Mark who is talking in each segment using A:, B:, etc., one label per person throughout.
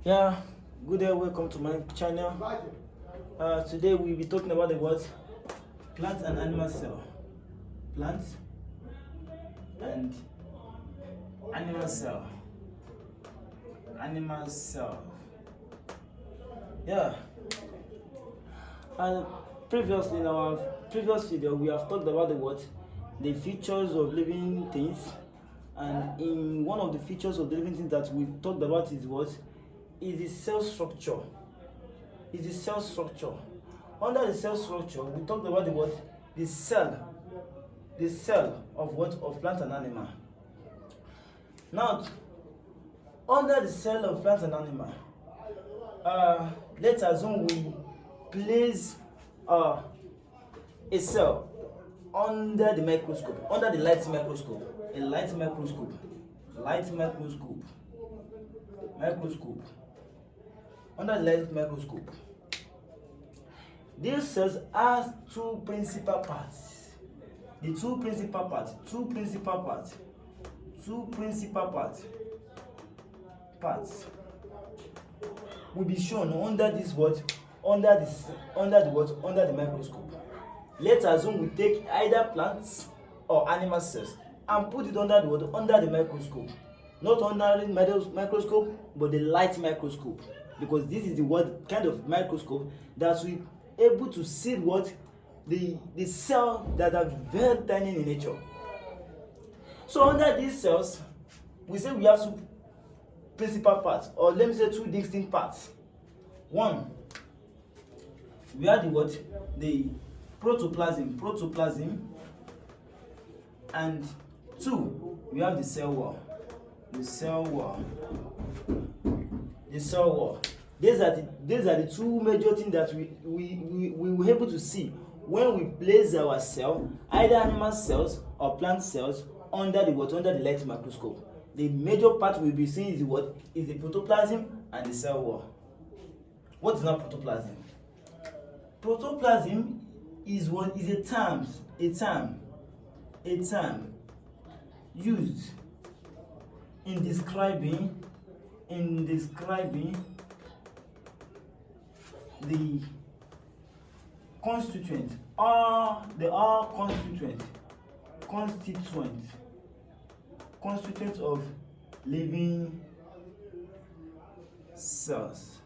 A: Yeah, good day, welcome to my channel. Today we'll be talking about the what? Plant and animal cell. Plant and animal cell. Animal cell. Yeah. And previously in our previous video we have talked about the what? The features of living things. And in one of the features of the living things that we talked about is what? Is the cell structure. Is the cell structure. Under the cell structure, we talked about the what? The cell. The cell of what? Of plant and animal. Now, under the cell of plant and animal, let's assume we place a cell under the microscope, under the light microscope, a light microscope, under the light microscope. These cells have two principal parts. The two principal parts will be shown under this what? Under the microscope. Let's assume we take either plants or animal cells and put it under the what? Under the microscope. Not under the microscope, but the light microscope, because this is the what kind of microscope that we able to see what the cell that are very tiny in nature. So under these cells, we say we have two principal parts, or let me say two distinct parts. One, we have the what? The protoplasm, and two, we have the cell wall. These are the two major things that we were able to see when we place our cell, either animal cells or plant cells, under the what? Under the light microscope. The major part we'll be seeing is what? Is the protoplasm and the cell wall. What is not protoplasm? Protoplasm is what? Is a term used in describing the constituent of living cells.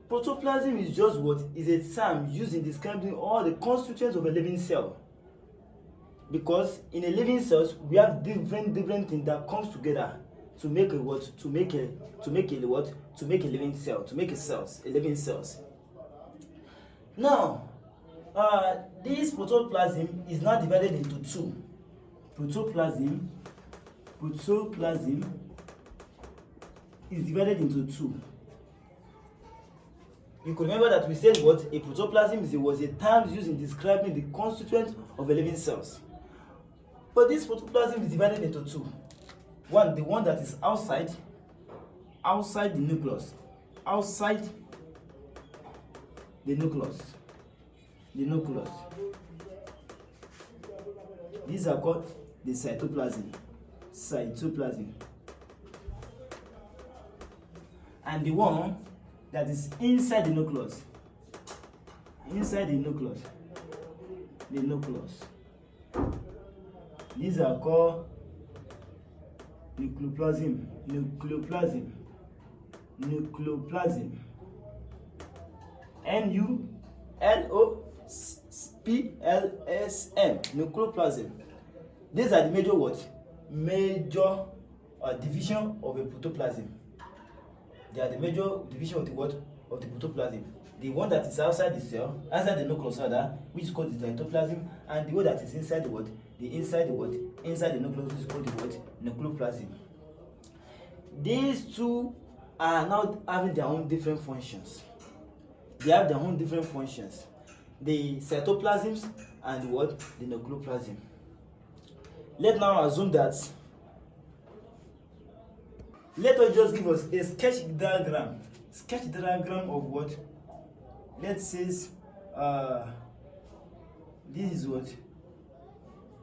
A: Protoplasm is just what? Is a term used in describing all the constituents of a living cell. Because in a living cells we have different things that comes together to make a what? To make a living cell, to make a living cells. Now, this protoplasm is now divided into two. Protoplasm is divided into two. You could remember that we said what? A protoplasm was a term used in describing the constituents of a living cells. But this protoplasm is divided into two. One, the one that is outside the nucleus. These are called the cytoplasm. And the one that is inside the nucleus. The nucleus. These are called nucleoplasm. Nucleoplasm. Nucleoplasm. These are the major what? Major division of a protoplasm. They are the major division of the what? Of the protoplasm. The one that is outside the cell, outside the nucleus rather, which is called the cytoplasm, and the one that is inside the what? Inside the nucleus, which is called the what? Nucleoplasm. These two are now having their own different functions. They have their own different functions. The cytoplasms and the what? The nucleoplasm. Let's now assume that. Let us just give us a sketch diagram. Sketch diagram of what? Let's say this is what?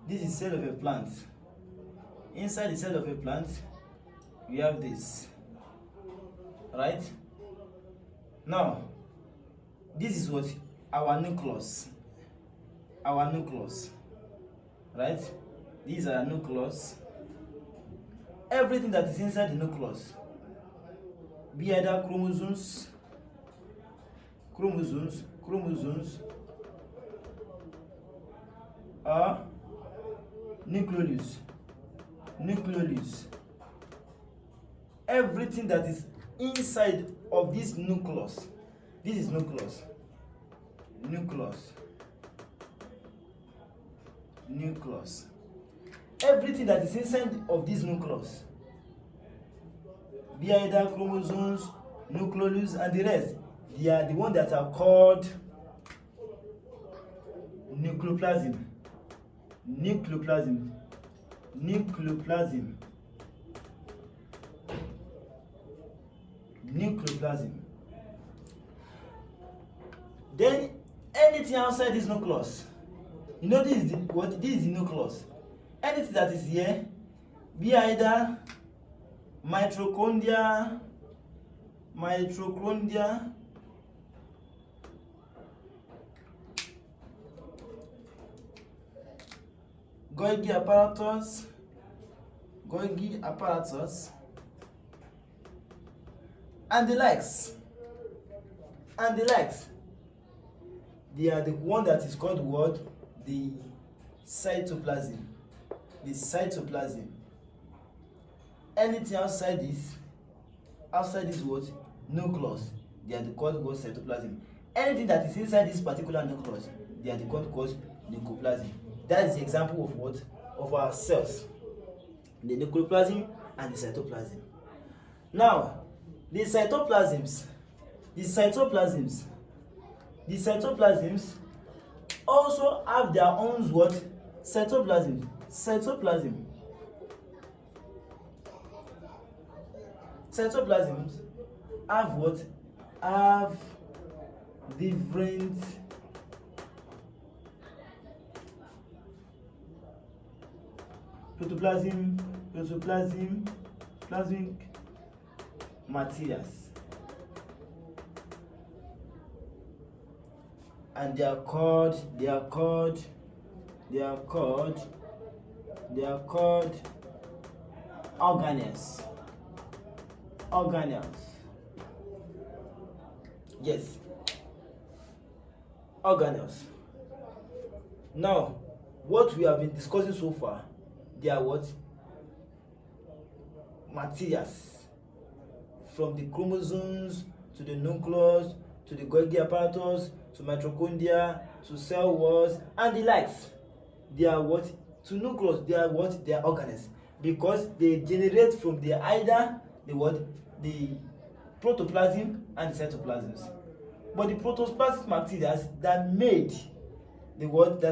A: This is cell of a plant. Inside the cell of a plant, we have this. right? Now, this is what our nucleus, right? These are nucleus. Everything that is inside the nucleus, be either chromosomes, or nucleolus. Everything that is inside of this nucleus, this is nucleus. Everything that is inside of this nucleus, be either chromosomes, nucleolus, and the rest, they are the ones that are called nucleoplasm. Then anything outside this nucleus, you know, this is the nucleus. Anything that is here, be either mitochondria, Golgi apparatus, and the likes. They are the one that is called what? The cytoplasm. Anything outside this what? Nucleus, they are called what? Cytoplasm. Anything that is inside this particular nucleus, they are called nucleoplasm. That is the example of what? Of our cells, the nucleoplasm and the cytoplasm. Now, the cytoplasms also have their own what? Cytoplasms have what? Have different plasmic materials, and they are called organelles. Yes, organelles. Now, what we have been discussing so far, they are what? Materials, from the chromosomes to the nucleus to the Golgi apparatus to mitochondria to cell walls and the likes. They are what? To nucleus, they are what? They are organelles, because they generate from either the protoplasm and the cytoplasms. But the protoplasmic materials that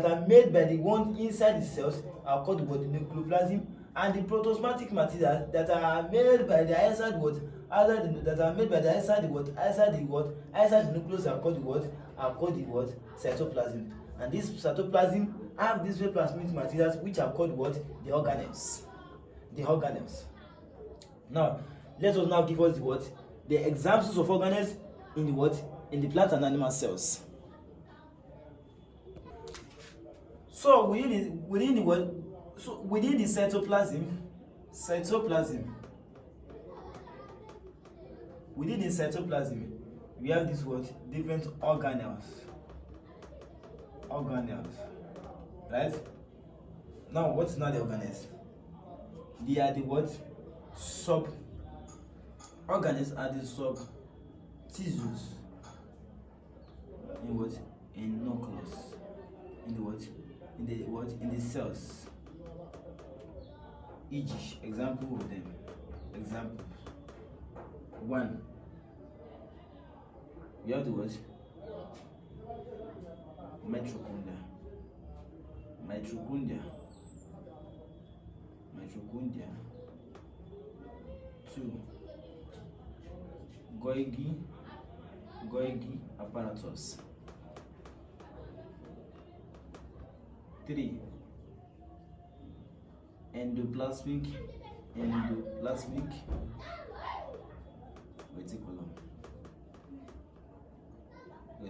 A: are made by the one inside the cells are called the nucleoplasm, and the protoplasmic materials that are made by the outside the nucleus are called the cytoplasm. And this cytoplasm have these plasmic materials which are called the organelles. Now, let us now give us the examples of organelles in the plant and animal cells. So within the cytoplasm, we have this different organelles, right? Now, what is not the organelles? They are the sub organelles are the sub tissues in nucleus, in the cells. E.g., example of them. Example 1. We have the mitochondria. 2. Golgi apparatus. 3. Endoplasmic reticulum.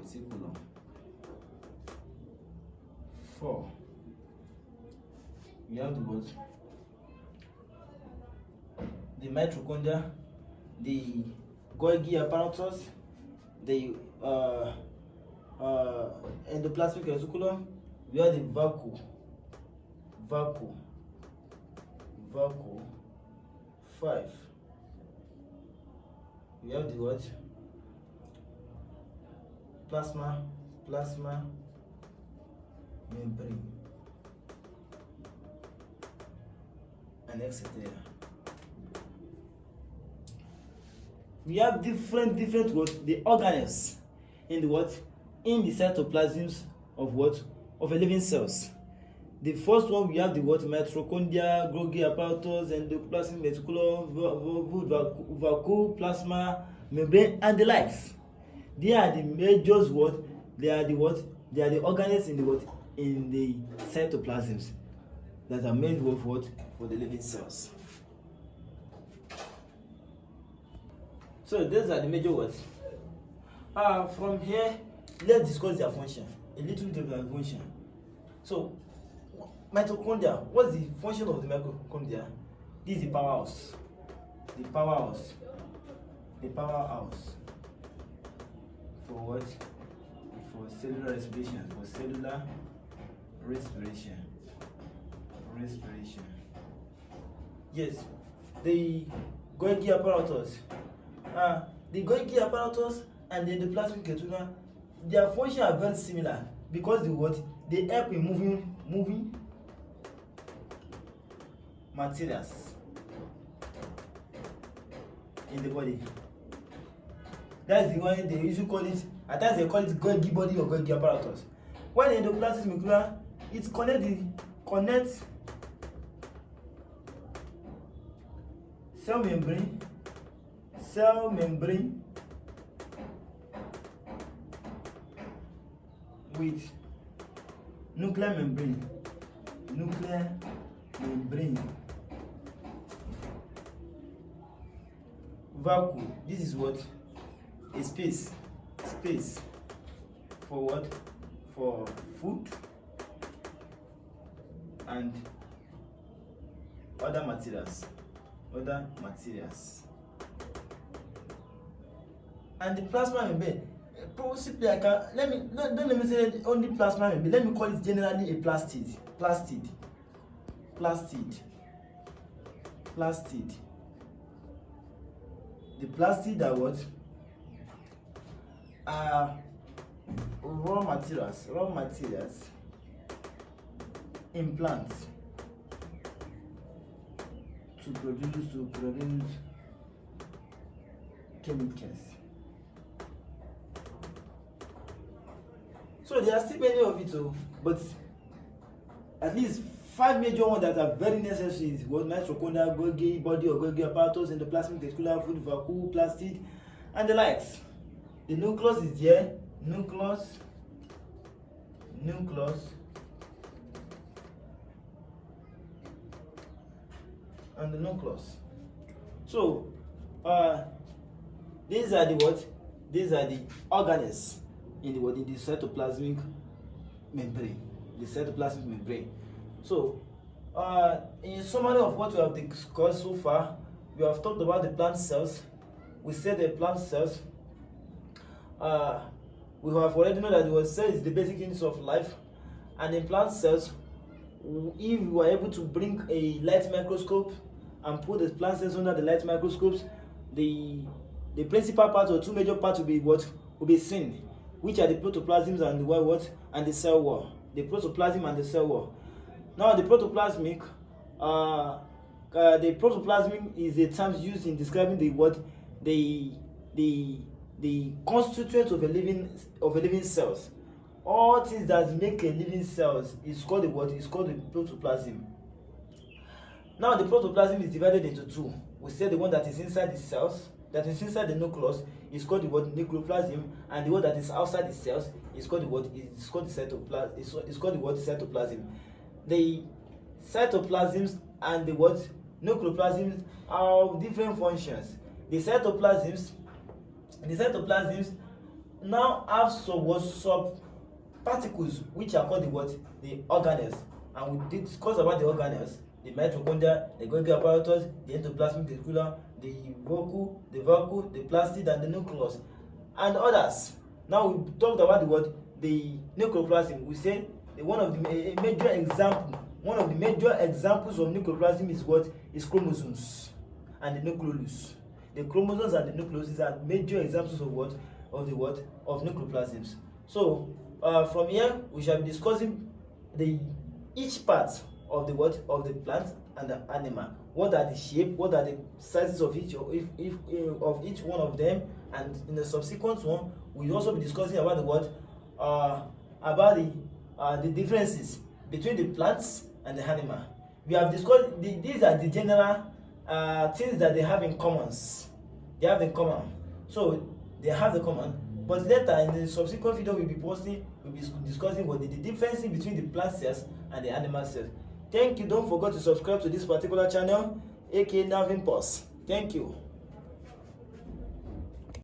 A: reticulum. 4. We have the what? The mitochondria, the Golgi apparatus, the endoplasmic reticulum. We have the vacuole. 5. We have the what? Plasma membrane, and etc. We have different what? The organelles in the what? In the cytoplasms of what? Of a living cells. The first one, we have the what? Mitochondria, Golgi apparatus, endoplasmic reticulum, vacuole, plasma membrane, and the likes. They are the major what? They are the what? They are the organelles in the what? In the cytoplasms that are made of what? For the living cells. So these are the major words. From here, let's discuss their function. A little bit of their function. So, mitochondria. What's the function of the mitochondria? This is the powerhouse. The powerhouse. For what? For cellular respiration. Yes, the Golgi apparatus. The Golgi apparatus and the endoplasmic reticulum, their function are very similar because they help in moving materials in the body. That's the one they usually call it. At times they call it Golgi body or Golgi apparatus. When the endoplasmic reticulum, it connects cell membrane with nuclear membrane. Vacuole. This is what? A space for what? For food and other materials. And the plasma membrane, possibly don't let me say only plasma membrane, let me call it generally a plastid. The plastid are what? Are raw materials in plants to produce chemicals. So there are still many of it, but at least 5 major ones that are very necessary is what? Mitochondria, Golgi body or Golgi apparatus, endoplasmic reticulum, food, vacuole, plastid, and the likes. The nucleus is there. Nucleus. And the nucleus. So, these are the what? These are the organelles in the what? In the cytoplasmic membrane. So, in summary of what we have discussed so far, we have talked about the plant cells. We said the plant cells. We have already known that the cell is the basic unit of life, and in plant cells, if we are able to bring a light microscope and put the plant cells under the light microscopes, the principal part or 2 major parts will be seen, which are the protoplasms and the cell wall. The protoplasm and the cell wall. Now the protoplasmic is a term used in describing the constituents of a living cells. All things that make a living cells is called the what? Is called the protoplasm. Now the protoplasm is divided into 2. We say the one that is inside the cells, that is inside the nucleus, is called the what? Nucleoplasm, and the one that is outside the cells is called the what? Is called the cytoplasm. Is called the what? Cytoplasm. The cytoplasms and the what? Nucleoplasms are of different functions. The cytoplasms, now have some sub particles which are called the organelles, and we discuss about the organelles: the mitochondria, the Golgi apparatus, the endoplasmic reticulum, the vacuole, the plastid, and the nucleus, and others. Now we talked about the nucleoplasm. We say one of the major examples of nucleoplasm is chromosomes and the nucleolus. The chromosomes and the nucleolus are major examples of nucleoplasms. So from here we shall be discussing each part of the plant and the animal. What are the shape? What are the sizes of each of each one of them? And in the subsequent one, we'll also be discussing about the differences between the plants and the animal. We have discussed these are the general things that they have in common. They have in common. So they have the common. But later in the subsequent video we'll be discussing what the difference between the plant cells and the animal cells. Thank you. Don't forget to subscribe to this particular channel, aka Navin Pulse. Thank you.